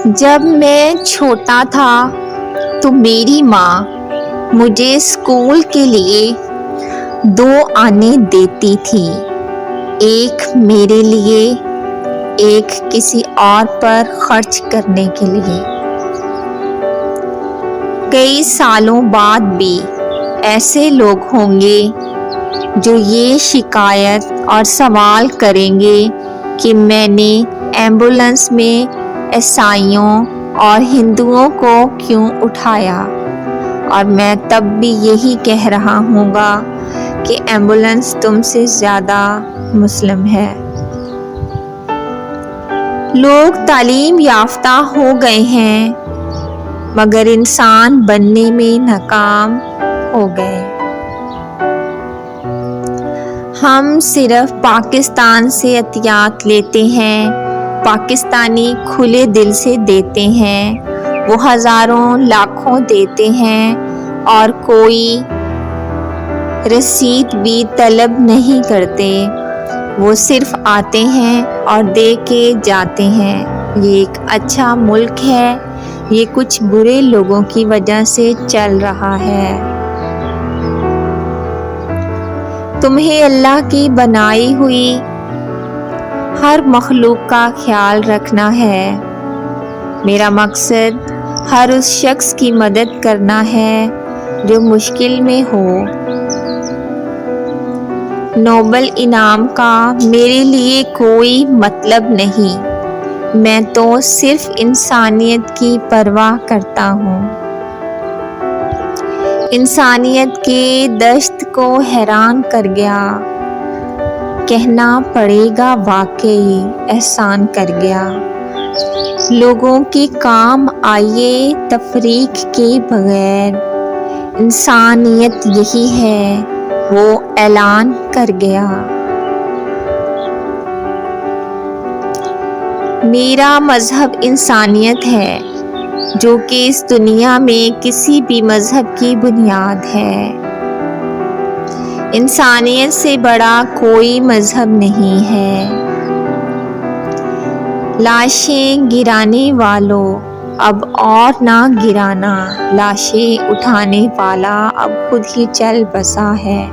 جب میں چھوٹا تھا تو میری ماں مجھے اسکول کے لیے 2 آنے دیتی تھی، ایک میرے لیے، ایک کسی اور پر خرچ کرنے کے لیے۔ کئی سالوں بعد بھی ایسے لوگ ہوں گے جو یہ شکایت اور سوال کریں گے کہ میں نے ایمبولینس میں عیسائیوں اور ہندوؤں کو کیوں اٹھایا، اور میں تب بھی یہی کہہ رہا ہوں گا کہ ایمبولینس تم سے زیادہ مسلم ہے۔ لوگ تعلیم یافتہ ہو گئے ہیں مگر انسان بننے میں ناکام ہو گئے۔ ہم صرف پاکستان سے عطیات لیتے ہیں، پاکستانی کھلے دل سے دیتے ہیں، وہ ہزاروں لاکھوں دیتے ہیں اور کوئی رسید بھی طلب نہیں کرتے، وہ صرف آتے ہیں اور دے کے جاتے ہیں۔ یہ ایک اچھا ملک ہے، یہ کچھ برے لوگوں کی وجہ سے چل رہا ہے۔ تمہیں اللہ کی بنائی ہوئی ہر مخلوق کا خیال رکھنا ہے۔ میرا مقصد ہر اس شخص کی مدد کرنا ہے جو مشکل میں ہو۔ نوبل انعام کا میرے لیے کوئی مطلب نہیں، میں تو صرف انسانیت کی پرواہ کرتا ہوں۔ انسانیت کے دشت کو حیران کر گیا، کہنا پڑے گا واقعی احسان کر گیا۔ لوگوں کے کام آئیے تفریق کے بغیر، انسانیت یہی ہے، وہ اعلان کر گیا۔ میرا مذہب انسانیت ہے، جو کہ اس دنیا میں کسی بھی مذہب کی بنیاد ہے۔ انسانیت سے بڑا کوئی مذہب نہیں ہے۔ لاشیں گرانے والوں اب اور نہ گرانا، لاشیں اٹھانے والا اب خود ہی چل بسا ہے۔